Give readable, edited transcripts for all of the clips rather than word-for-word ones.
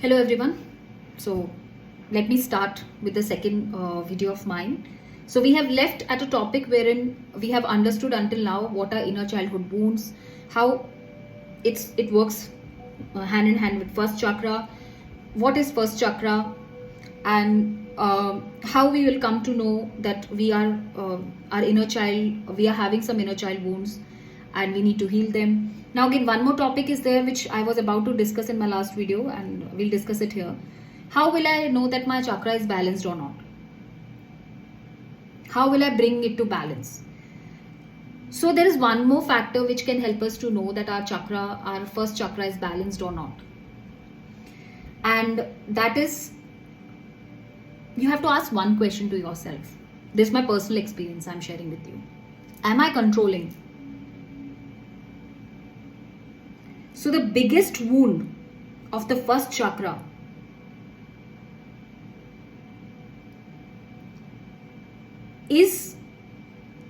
Hello everyone. So let me start with the second video of mine. So we have left at a topic wherein we have understood until now what are inner childhood wounds, how it works hand in hand with first chakra, what is first chakra, and how we will come to know that we are our inner child, we are having some inner child wounds and we need to heal them. Now again, one more topic is there which I was about to discuss in my last video, and we'll discuss it here. How will I know that my chakra is balanced or not? How will I bring it to balance? So there is one more factor which can help us to know that our chakra, our first chakra, is balanced or not. And that is, you have to ask one question to yourself. This is my personal experience I'm sharing with you. Am I controlling? So the biggest wound of the first chakra is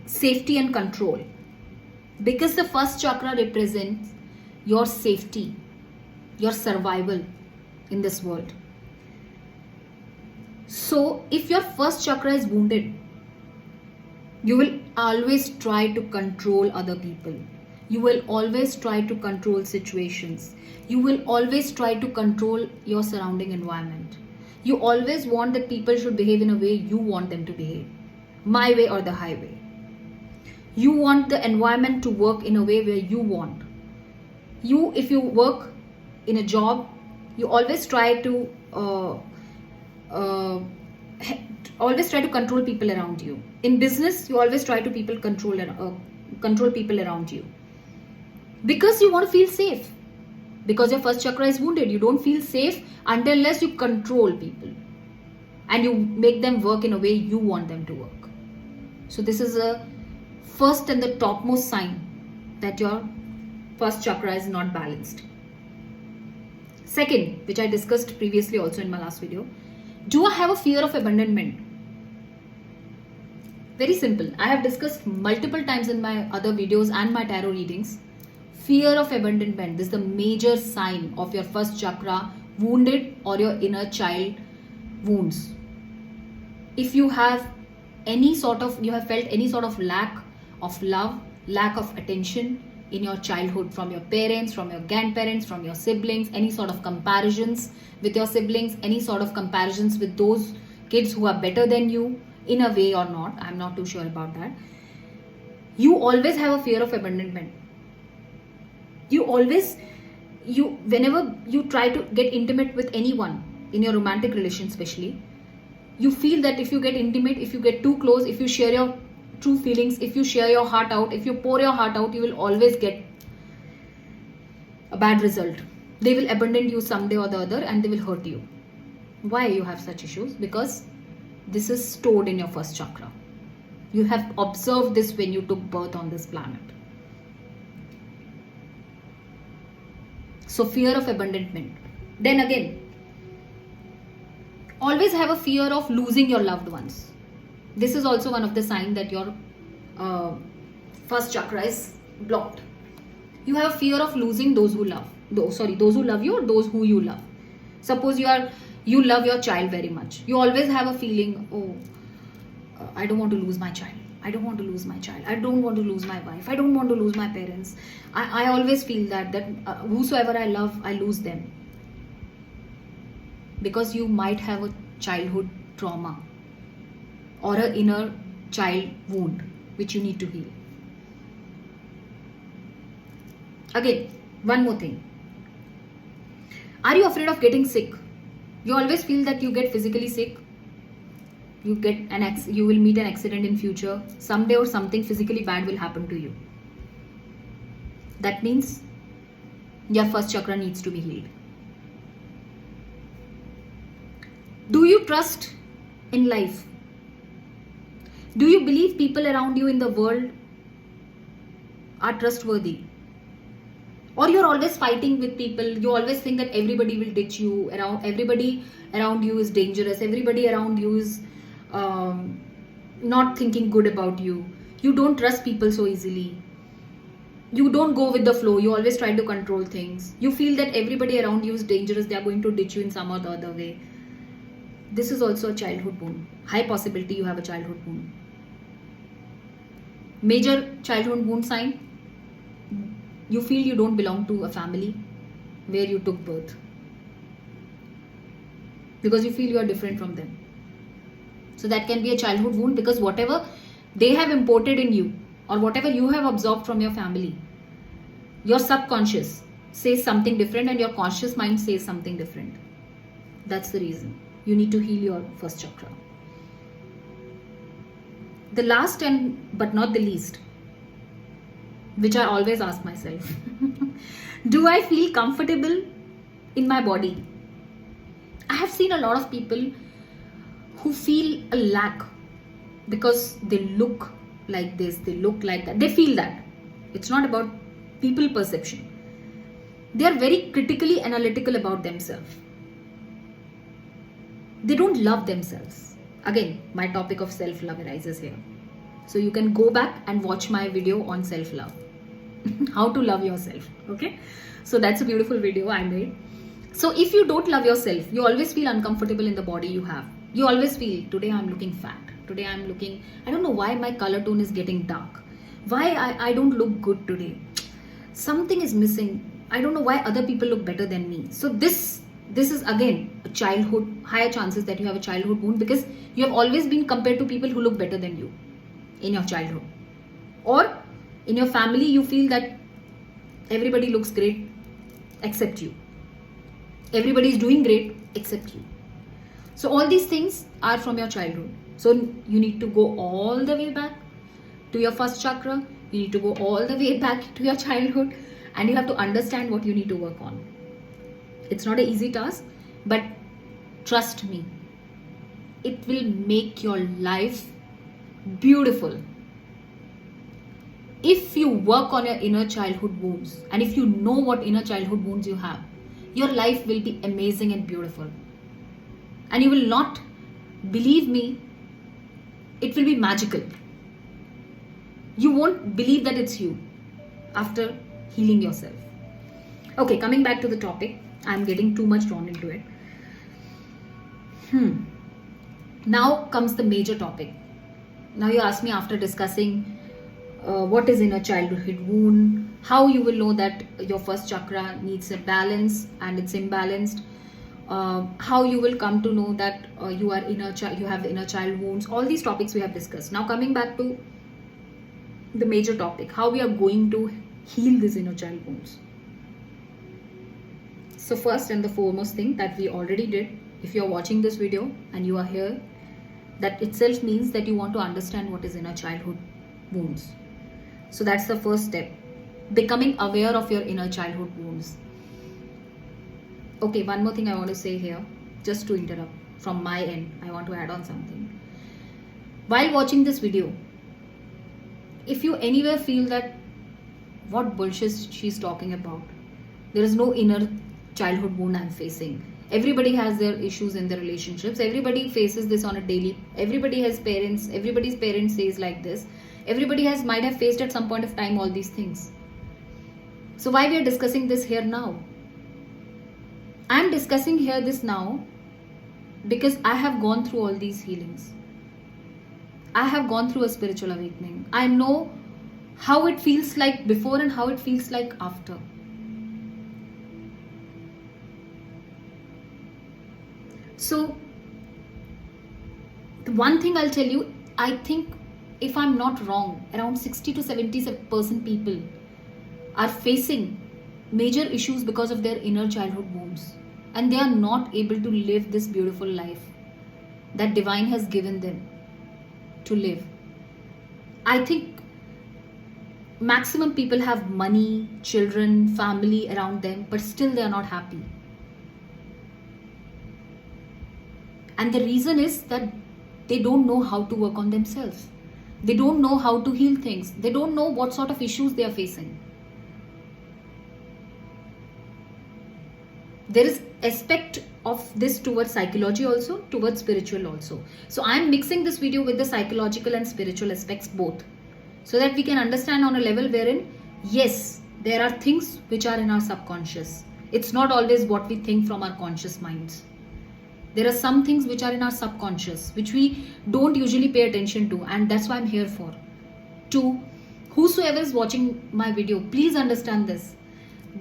safety and control, because the first chakra represents your safety, your survival in this world. So if your first chakra is wounded, you will always try to control other people. You will always try to control situations. You will always try to control your surrounding environment. You always want that people should behave in a way you want them to behave. My way or the highway. You want the environment to work in a way where you want. If you work in a job, you always try to control people around you. In business, you always try to control people around you, because you want to feel safe. Because your first chakra is wounded, you don't feel safe unless you control people and you make them work in a way you want them to work. So this is a first and the topmost sign that your first chakra is not balanced. Second, which I discussed previously also in my last video, do I have a fear of abandonment? Very simple. I have discussed multiple times in my other videos and my tarot readings. Fear of abandonment. This is the major sign of your first chakra wounded or your inner child wounds. If you have you have felt any sort of lack of love, lack of attention in your childhood from your parents, from your grandparents, from your siblings, any sort of comparisons with your siblings, any sort of comparisons with those kids who are better than you in a way or not, I'm not too sure about that. You always have a fear of abandonment. Whenever you try to get intimate with anyone in your romantic relation especially, you feel that if you get intimate, if you get too close, if you share your true feelings, if you share your heart out, if you pour your heart out, you will always get a bad result. They will abandon you someday or the other and they will hurt you. Why you have such issues? Because this is stored in your first chakra. You have observed this when you took birth on this planet. So fear of abandonment. Then again, always have a fear of losing your loved ones. This is also one of the signs that your first chakra is blocked. You have a fear of losing those who love. Those who love you or those who you love. Suppose you love your child very much. You always have a feeling, I don't want to lose my child. I don't want to lose my child. I don't want to lose my wife. I don't want to lose my parents. I always feel that whosoever I love, I lose them. Because you might have a childhood trauma or an inner child wound which you need to heal. Again, one more thing. Are you afraid of getting sick? You always feel that you get physically sick. You will meet an accident in future. Someday or something physically bad will happen to you. That means your first chakra needs to be healed. Do you trust in life? Do you believe people around you in the world are trustworthy? Or you're always fighting with people. You always think that everybody will ditch you. Everybody around you is dangerous. Everybody around you is not thinking good about you. You don't trust people so easily. You don't go with the flow. You always try to control things. You feel that everybody around you is dangerous. They are going to ditch you in some or the other way. This is also a childhood wound. High possibility you have a childhood wound. Major childhood wound sign. You feel you don't belong to a family where you took birth, because you feel you are different from them. So that can be a childhood wound, because whatever they have imported in you or whatever you have absorbed from your family, your subconscious says something different and your conscious mind says something different. That's the reason you need to heal your first chakra. The last and but not the least, which I always ask myself, do I feel comfortable in my body? I have seen a lot of people who feel a lack because they look like this, they look like that. They feel that. It's not about people perception. They are very critically analytical about themselves. They don't love themselves. Again, my topic of self-love arises here. So you can go back and watch my video on self-love. How to love yourself. Okay? So that's a beautiful video I made. So if you don't love yourself, you always feel uncomfortable in the body you have. You always feel, today I'm looking fat. Today I'm looking, I don't know why my color tone is getting dark. Why I don't look good today. Something is missing. I don't know why other people look better than me. So this is again a childhood, higher chances that you have a childhood wound, because you have always been compared to people who look better than you in your childhood. Or in your family, you feel that everybody looks great except you. Everybody is doing great except you. So all these things are from your childhood. So you need to go all the way back to your first chakra. You need to go all the way back to your childhood, and you have to understand what you need to work on. It's not an easy task, but trust me, it will make your life beautiful. If you work on your inner childhood wounds, and if you know what inner childhood wounds you have, your life will be amazing and beautiful. And you will not, believe me, it will be magical. You won't believe that it's you after healing yourself. Okay, coming back to the topic. I'm getting too much drawn into it. Now comes the major topic. Now you ask me, after discussing what is inner childhood wound, how you will know that your first chakra needs a balance and it's imbalanced, how you will come to know that you have inner child wounds. All these topics we have discussed. Now coming back to the major topic, how we are going to heal these inner child wounds. So first and the foremost thing that we already did, if you are watching this video and you are here, that itself means that you want to understand what is inner childhood wounds. So that's the first step, becoming aware of your inner childhood wounds. Okay, one more thing I want to say here, just to interrupt from my end, I want to add on something. While watching this video, if you anywhere feel that what bullshit she's talking about, there is no inner childhood wound I'm facing. Everybody has their issues in their relationships. Everybody faces this on a daily. Everybody has parents. Everybody's parents says like this. Everybody might have faced at some point of time all these things. So why we are discussing this here now? I'm discussing here this now because I have gone through all these healings. I have gone through a spiritual awakening. I know how it feels like before and how it feels like after. So, the one thing I'll tell you, I think if I'm not wrong, around 60 to 70% people are facing major issues because of their inner childhood wounds, and they are not able to live this beautiful life that divine has given them to live. I think maximum people have money, children, family around them, but still they are not happy. And the reason is that they don't know how to work on themselves. They don't know how to heal things. They don't know what sort of issues they are facing. There is aspect of this towards psychology also, towards spiritual also. So I am mixing this video with the psychological and spiritual aspects both, so that we can understand on a level wherein Yes, there are things which are in our subconscious. It's not always what we think from our conscious minds. There are some things which are in our subconscious which we don't usually pay attention to, and that's why I'm here for. To whosoever is watching my video, please understand this.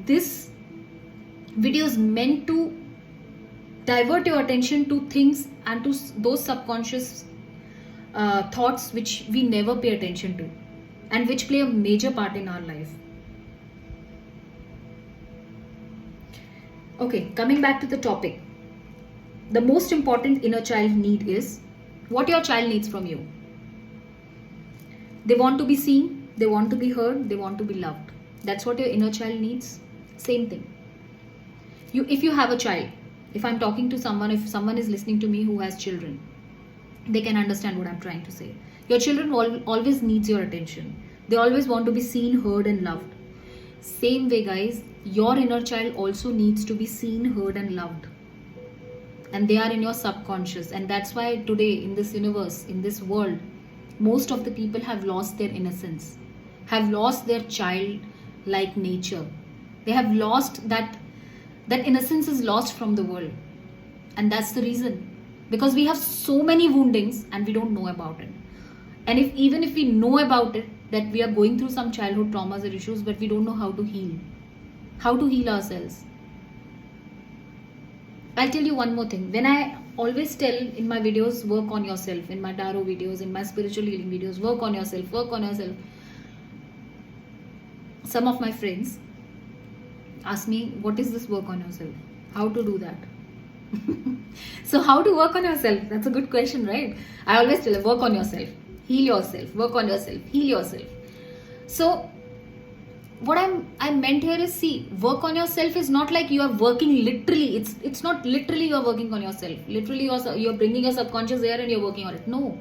This video is meant to divert your attention to things and to those subconscious thoughts which we never pay attention to and which play a major part in our life. Okay, coming back to the topic. The most important inner child need is what your child needs from you. They want to be seen, they want to be heard, they want to be loved. That's what your inner child needs. Same thing. If you have a child, if I'm talking to someone, if someone is listening to me who has children, they can understand what I'm trying to say. Your children always needs your attention. They always want to be seen, heard and loved. Same way guys, your inner child also needs to be seen, heard and loved. And they are in your subconscious. And that's why today in this universe, in this world, most of the people have lost their innocence, have lost their child-like nature. They have lost that innocence is lost from the world. And that's the reason. Because we have so many woundings and we don't know about it. And even if we know about it, that we are going through some childhood traumas or issues, but we don't know how to heal. How to heal ourselves. I'll tell you one more thing. When I always tell in my videos, work on yourself, in my tarot videos, in my spiritual healing videos, work on yourself, work on yourself. Some of my friends ask me, what is this work on yourself? How to do that? So how to work on yourself? That's a good question, right? I always tell them, work on yourself, heal yourself, work on yourself, heal yourself. So what I meant here is, see, work on yourself is not like you are working literally. It's not literally you are working on yourself. Literally you're bringing your subconscious there and you're working on it. No.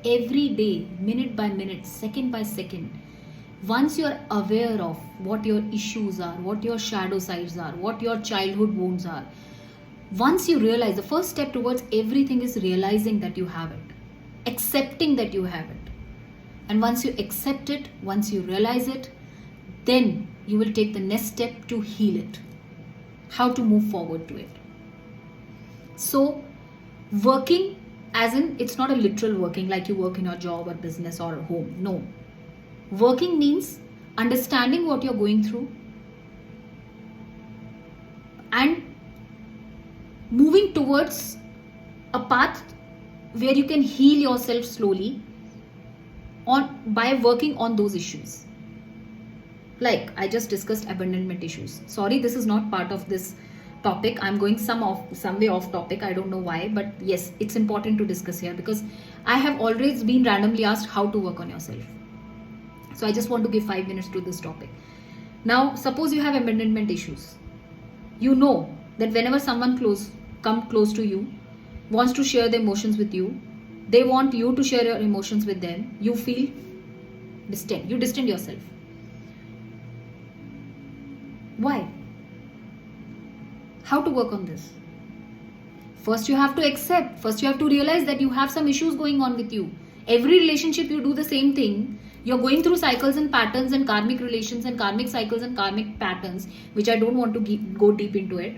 Every day, minute by minute, second by second, once you're aware of what your issues are, what your shadow sides are, what your childhood wounds are, once you realize, the first step towards everything is realizing that you have it, accepting that you have it. And once you accept it, once you realize it, then you will take the next step to heal it. How to move forward to it. So, working as in, it's not a literal working like you work in your job or business or home. No. Working means understanding what you're going through and moving towards a path where you can heal yourself slowly by working on those issues. Like I just discussed abandonment issues. Sorry, this is not part of this topic. I'm going some way off topic. I don't know why, but yes, it's important to discuss here because I have always been randomly asked how to work on yourself. So I just want to give 5 minutes to this topic. Now, suppose you have abandonment issues. You know that whenever someone come close to you, wants to share their emotions with you, they want you to share your emotions with them, you feel distant. You distance yourself. Why? How to work on this? First you have to accept. First you have to realize that you have some issues going on with you. Every relationship you do the same thing. You're going through cycles and patterns and karmic relations and karmic cycles and karmic patterns, which I don't want to go deep into it.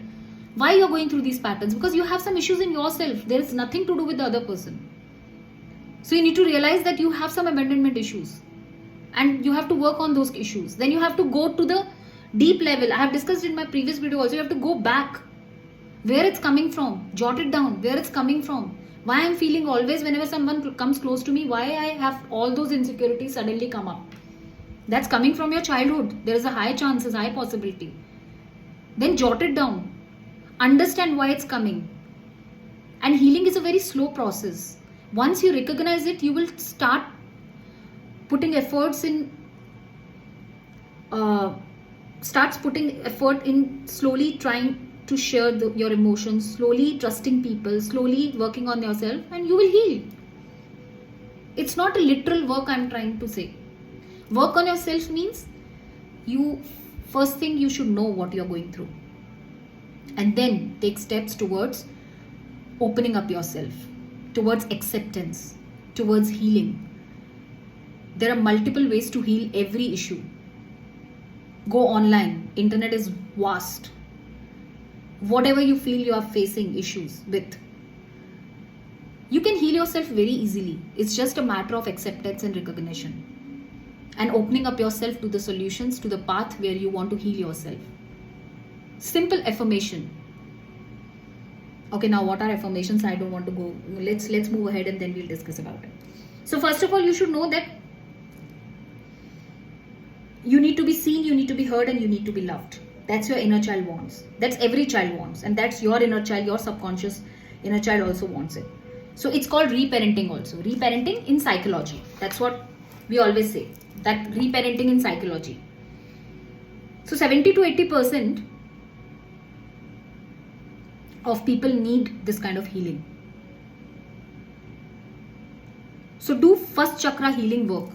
Why you're going through these patterns? Because you have some issues in yourself. There is nothing to do with the other person. So you need to realize that you have some abandonment issues. And you have to work on those issues. Then you have to go to the deep level. I have discussed in my previous video also. You have to go back. Where it's coming from. Jot it down. Where it's coming from. Why I'm feeling always whenever someone comes close to me, why I have all those insecurities suddenly come up. That's coming from your childhood. There is a high chances, high possibility. Then jot it down. Understand why it's coming. And healing is a very slow process. Once you recognize it, you will start putting efforts in slowly trying to share your emotions, slowly trusting people, slowly working on yourself, and you will heal. It's not a literal work I'm trying to say. Work on yourself means first thing you should know what you're going through. And then take steps towards opening up yourself, towards acceptance, towards healing. There are multiple ways to heal every issue. Go online. Internet is vast. Whatever you feel you are facing issues with, you can heal yourself very easily. It's just a matter of acceptance and recognition, and opening up yourself to the solutions, to the path where you want to heal yourself. Simple affirmation. Okay, now what are affirmations? I don't want to go. Let's move ahead and then we'll discuss about it. So first of all, you should know that you need to be seen, you need to be heard, and you need to be loved. That's your inner child wants. That's every child wants, and that's your inner child, your subconscious inner child also wants it. So it's called reparenting also. Reparenting in psychology. That's what we always say. That reparenting in psychology. So 70 to 80% of people need this kind of healing. So do first chakra healing work.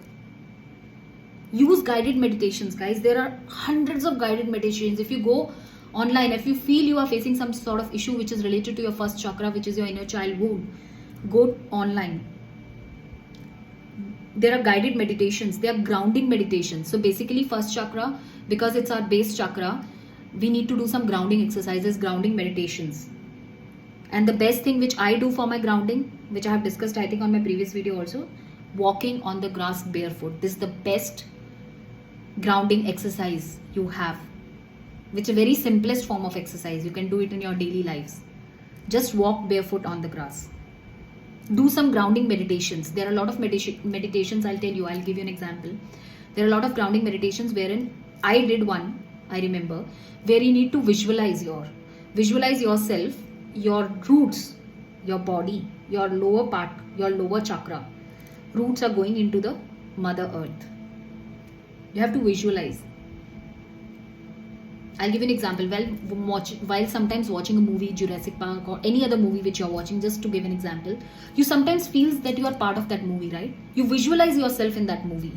Use guided meditations, guys. There are hundreds of guided meditations. If you go online, if you feel you are facing some sort of issue which is related to your first chakra, which is your inner child wound, go online. There are guided meditations. There are grounding meditations. So basically first chakra, because it's our base chakra, we need to do some grounding exercises, grounding meditations. And the best thing which I do for my grounding, which I have discussed I think on my previous video also, walking on the grass barefoot. This is the best grounding exercise you have, which is a very simplest form of exercise. You can do it in your daily lives. Just walk barefoot on the grass. Do some grounding meditations. There are a lot of meditations. I'll tell you, I'll give you an example. There are a lot of grounding meditations wherein I did one, I remember, where you need to visualize yourself, your roots, your body, your lower part, your lower chakra. Roots are going into the Mother Earth. You have to visualize. I'll give you an example. While sometimes watching a movie, Jurassic Park or any other movie which you're watching, just to give an example, you sometimes feel that you are part of that movie, right? You visualize yourself in that movie.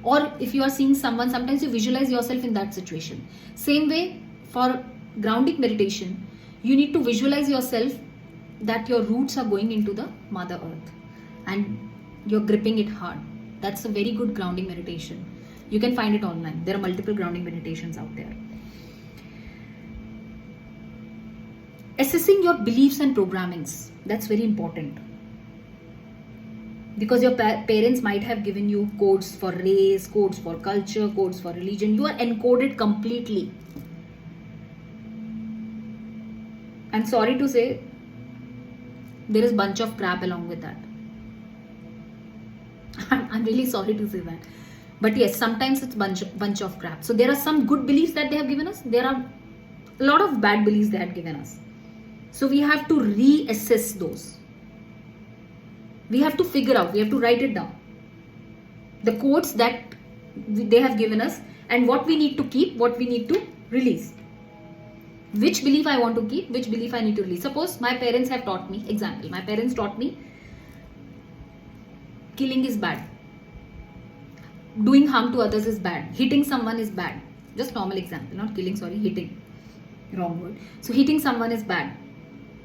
Or if you are seeing someone, sometimes you visualize yourself in that situation. Same way, for grounding meditation, you need to visualize yourself that your roots are going into the Mother Earth and you're gripping it hard. That's a very good grounding meditation. You can find it online. There are multiple grounding meditations out there. Assessing your beliefs and programmings. That's very important. Because your parents might have given you codes for race, codes for culture, codes for religion. You are encoded completely. I'm sorry to say, there is a bunch of crap along with that. I'm really sorry to say that. But yes, sometimes it's bunch of crap. So there are some good beliefs that they have given us. There are a lot of bad beliefs they have given us. So we have to reassess those. We have to figure out, we have to write it down. The codes that they have given us and what we need to keep, what we need to release. Which belief I want to keep, which belief I need to release. Suppose my parents have taught me, example, my parents taught me killing is bad. Doing harm to others is bad. Hitting someone is bad. Just normal example, not killing, sorry, hitting. Wrong word. So hitting someone is bad.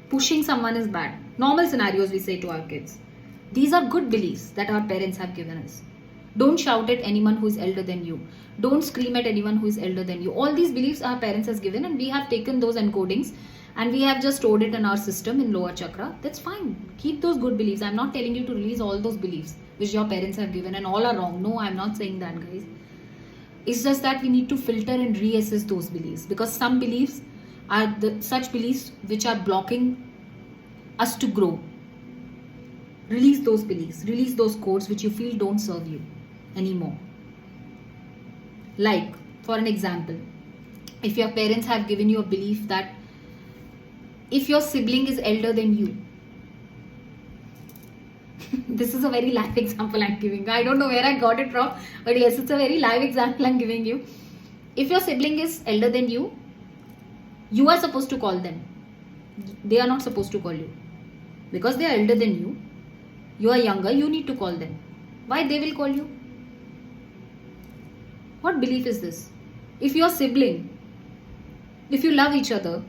Pushing someone is bad. Normal scenarios we say to our kids. These are good beliefs that our parents have given us. Don't shout at anyone who is elder than you. Don't scream at anyone who is elder than you. All these beliefs our parents has given and we have taken those encodings and we have just stored it in our system in lower chakra. That's fine. Keep those good beliefs. I'm not telling you to release all those beliefs which your parents have given and all are wrong. No, I'm not saying that, guys. It's just that we need to filter and reassess those beliefs because some beliefs are such beliefs which are blocking us to grow. Release those beliefs. Release those codes which you feel don't serve you anymore. Like, for an example, if your parents have given you a belief that if your sibling is elder than you, this is a very live example I'm giving. I don't know where I got it from, but yes, it's a very live example I'm giving you. If your sibling is elder than you, you are supposed to call them. They are not supposed to call you. Because they are elder than you, you are younger, you need to call them. Why they will call you? What belief is this? If your sibling, if you love each other,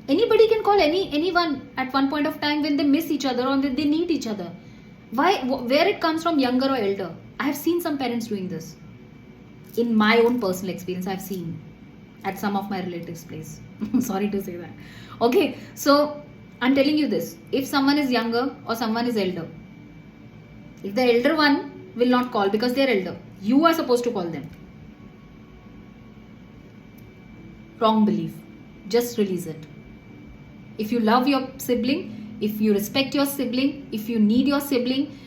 anybody can call anyone at one point of time when they miss each other or they need each other. Why? Where it comes from, younger or elder? I have seen some parents doing this. in my own personal experience, I've seen at some of my relatives' place. Sorry to say that. Okay, so I'm telling you this. If someone is younger or someone is elder, if the elder one will not call because they're elder, you are supposed to call them. Wrong belief. Just release it. If you love your sibling, if you respect your sibling, if you need your sibling,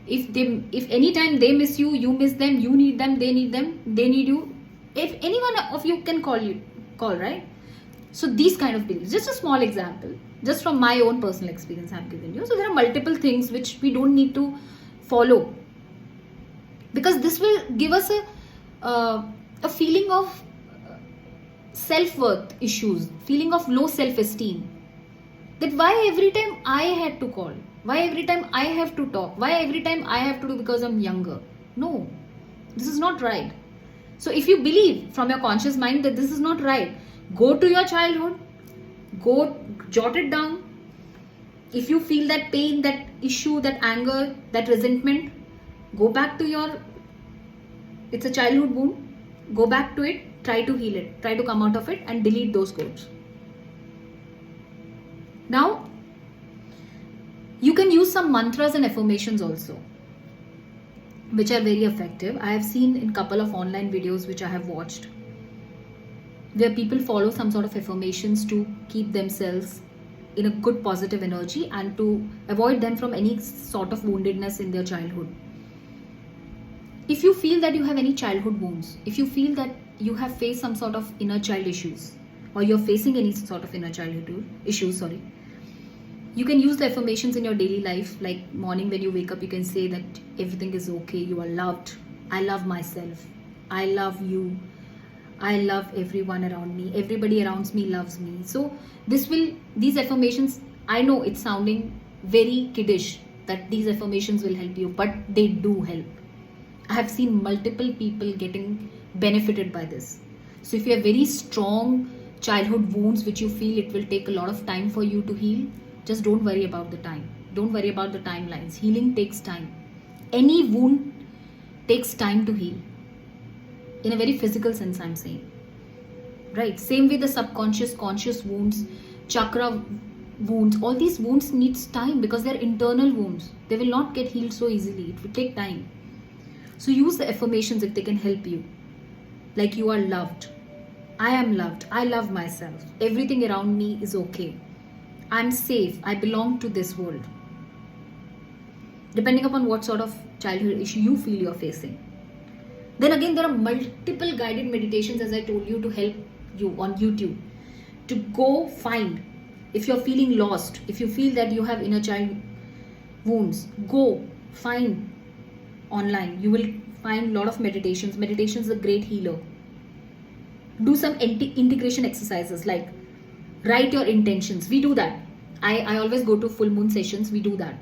if anytime they miss you, you miss them, you need them, they need you. If any one of you can call, right? So these kind of beliefs, just a small example, just from my own personal experience I've given you. So there are multiple things which we don't need to follow, because this will give us a feeling of self-worth issues, feeling of low self-esteem. That why every time I had to call, why every time I have to talk, why every time I have to do because I'm younger. No, this is not right. So if you believe from your conscious mind that this is not right, go to your childhood, go jot it down. If you feel that pain, that issue, that anger, that resentment, go back to it's a childhood wound, go back to it, try to heal it, try to come out of it and delete those codes. Now, you can use some mantras and affirmations also, which are very effective. I have seen in a couple of online videos which I have watched, where people follow some sort of affirmations to keep themselves in a good positive energy and to avoid them from any sort of woundedness in their childhood. If you feel that you have any childhood wounds, if you feel that you have faced some sort of inner child issues, or you're facing any sort of inner childhood issues, you can use the affirmations in your daily life. Like morning when you wake up, you can say that everything is okay, you are loved, I love myself, I love you, I love everyone around me, everybody around me loves me. So these affirmations, I know it's sounding very kiddish that these affirmations will help you, but they do help. I have seen multiple people getting benefited by this. So if you have very strong childhood wounds which you feel it will take a lot of time for you to heal, just don't worry about the time. Don't worry about the timelines. Healing takes time. Any wound takes time to heal. In a very physical sense, I'm saying. Right? Same with the subconscious, conscious wounds, chakra wounds. All these wounds needs time because they're internal wounds. They will not get healed so easily. It will take time. So use the affirmations if they can help you. Like you are loved. I am loved. I love myself. Everything around me is okay. I'm safe. I belong to this world. Depending upon what sort of childhood issue you feel you're facing. Then again, there are multiple guided meditations, as I told you, to help you on YouTube. To go find, if you're feeling lost, if you feel that you have inner child wounds, go find online. You will find a lot of meditations. Meditation is a great healer. Do some integration exercises like write your intentions. We do that. I always go to full moon sessions. We do that.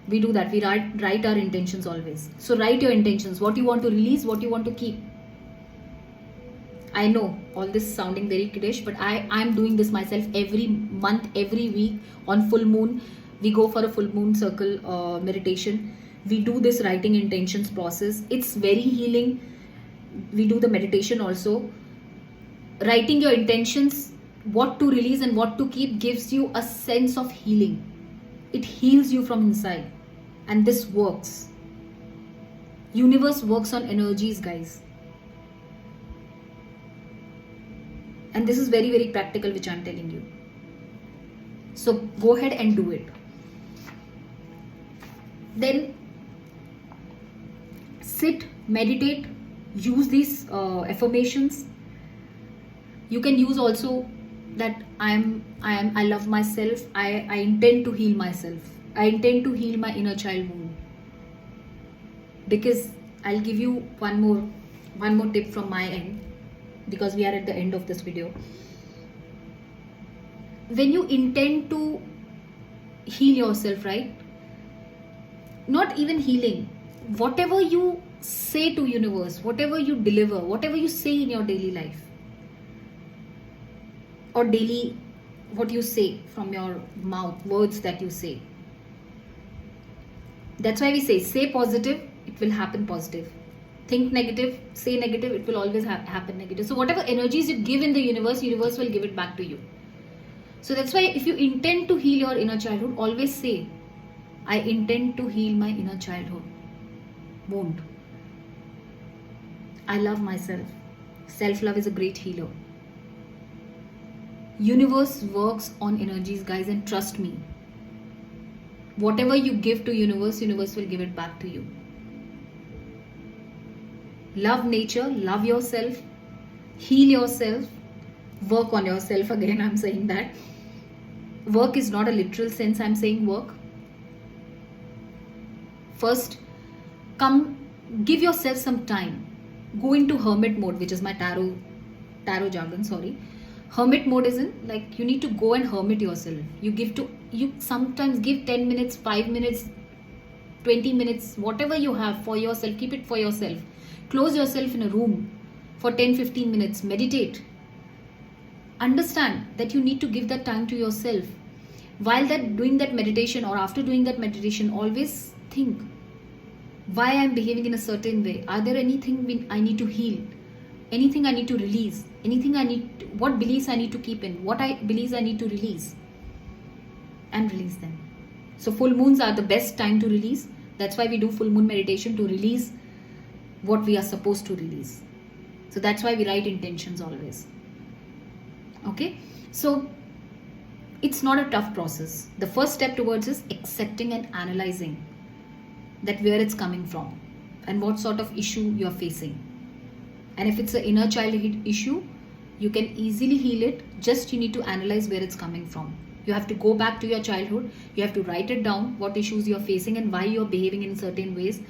We write our intentions always. So write your intentions. What you want to release, what you want to keep. I know all this sounding very kiddish, but I'm doing this myself every month, every week on full moon. We go for a full moon circle meditation. We do this writing intentions process. It's very healing. We do the meditation also. Writing your intentions, what to release and what to keep, gives you a sense of healing. It heals you from inside. And this works. Universe works on energies, guys. And this is very, very practical, which I'm telling you. So go ahead and do it. Then sit, meditate, use these affirmations. You can use also that I love myself. I intend to heal myself. I intend to heal my inner child wound. Because I'll give you one more tip from my end, because we are at the end of this video. When you intend to heal yourself, right? Not even healing. Whatever you say to universe, whatever you deliver, whatever you say in your daily life, or daily what you say from your mouth, words that you say. That's why we say positive, it will happen positive. Think negative, say negative, it will always happen negative. So whatever energies you give in the universe will give it back to you. So that's why if you intend to heal your inner childhood, always say, I intend to heal my inner childhood wound. I love myself. Self-love is a great healer. Universe works on energies, guys, and trust me. Whatever you give to universe will give it back to you. Love nature, love yourself, heal yourself, work on yourself. Again, I'm saying that. Work is not a literal sense, I'm saying work. First, give yourself some time. Go into hermit mode, which is my tarot jargon, sorry. Hermit mode is in, like, you need to go and hermit yourself. You sometimes give 10 minutes, 5 minutes, 20 minutes, whatever you have for yourself, keep it for yourself. Close yourself in a room for 10-15 minutes. Meditate. Understand that you need to give that time to yourself. While doing that meditation, or after doing that meditation, always think, why I'm behaving in a certain way. Are there anything I need to heal? Anything I need to release? What beliefs I need to keep in? What beliefs I need to release? And release them. So full moons are the best time to release. That's why we do full moon meditation, to release what we are supposed to release. So that's why we write intentions always. Okay? So it's not a tough process. The first step towards is accepting and analyzing that where it's coming from and what sort of issue you're facing. And if it's an inner child issue, you can easily heal it. Just you need to analyze where it's coming from. You have to go back to your childhood. You have to write it down, what issues you're facing and why you're behaving in certain ways.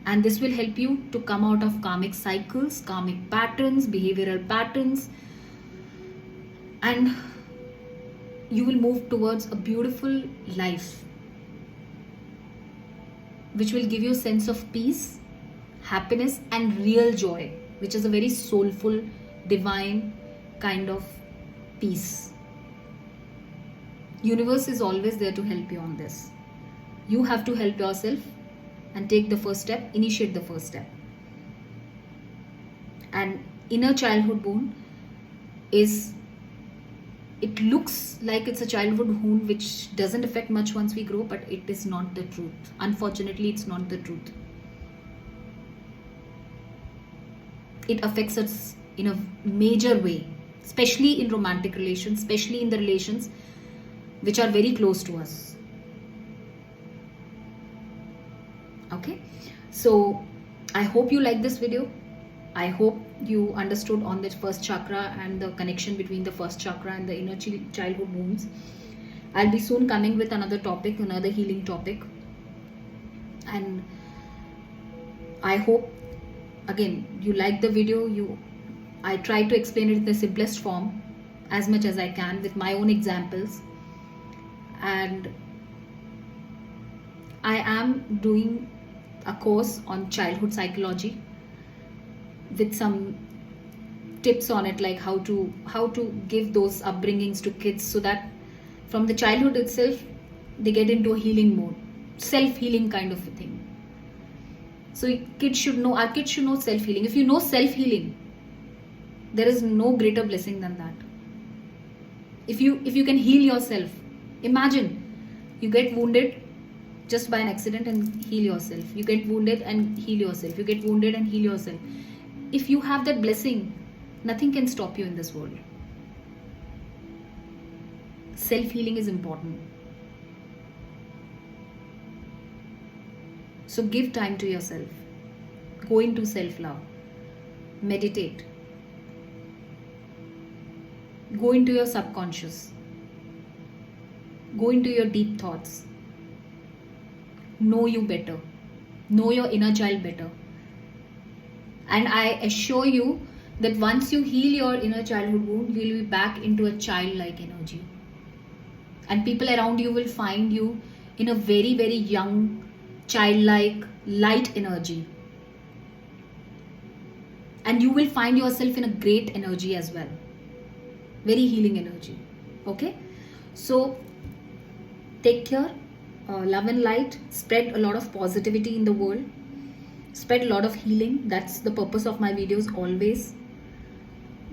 And this will help you to come out of karmic cycles, karmic patterns, behavioral patterns. And you will move towards a beautiful life, which will give you a sense of peace, happiness and real joy, which is a very soulful, divine kind of peace. Universe is always there to help you on this. You have to help yourself and take the first step, initiate the first step. And inner childhood wound it looks like it's a childhood wound which doesn't affect much once we grow, but it is not the truth. Unfortunately, it's not the truth. It affects us in a major way, especially in romantic relations, especially in the relations which are very close to us. Okay, so I hope you like this video. I hope you understood on the first chakra and the connection between the first chakra and the inner childhood wounds. I'll be soon coming with another topic, another healing topic. And I hope, again, you like the video. I try to explain it in the simplest form as much as I can with my own examples. And I am doing a course on childhood psychology with some tips on it, like how to give those upbringings to kids, so that from the childhood itself they get into a healing mode, self-healing kind of a thing. So our kids should know self-healing. If you know self-healing, there is no greater blessing than that. If you can heal yourself, imagine you get wounded just by an accident and heal yourself. You get wounded and heal yourself. You get wounded and heal yourself. If you have that blessing, nothing can stop you in this world. Self-healing is important. So give time to yourself. Go into self-love. Meditate. Go into your subconscious. Go into your deep thoughts. Know you better. Know your inner child better. And I assure you that once you heal your inner childhood wound, you will be back into a childlike energy. And people around you will find you in a very, very young, childlike, light energy. And you will find yourself in a great energy as well. Very healing energy. Okay? So, take care. Love and light. Spread a lot of positivity in the world. spread a lot of healing. That's the purpose of my videos always.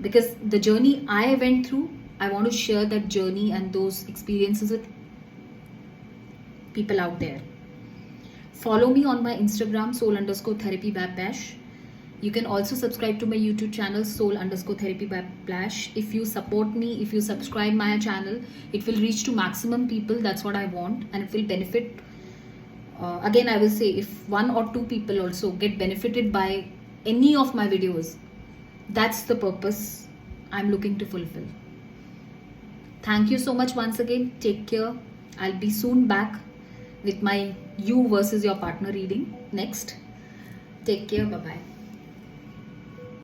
Because the journey I went through, I want to share that journey and those experiences with people out there. Follow me on my Instagram, soul_therapy by Bash. You can also subscribe to my YouTube channel, soul_therapy by Bash. If you support me, if you subscribe my channel, it will reach to maximum people. That's what I want, and it will benefit. Again, I will say, if 1 or 2 people also get benefited by any of my videos, that's the purpose I'm looking to fulfill. Thank you so much once again. Take care. I'll be soon back with my you versus your partner reading next. Take care. Bye bye.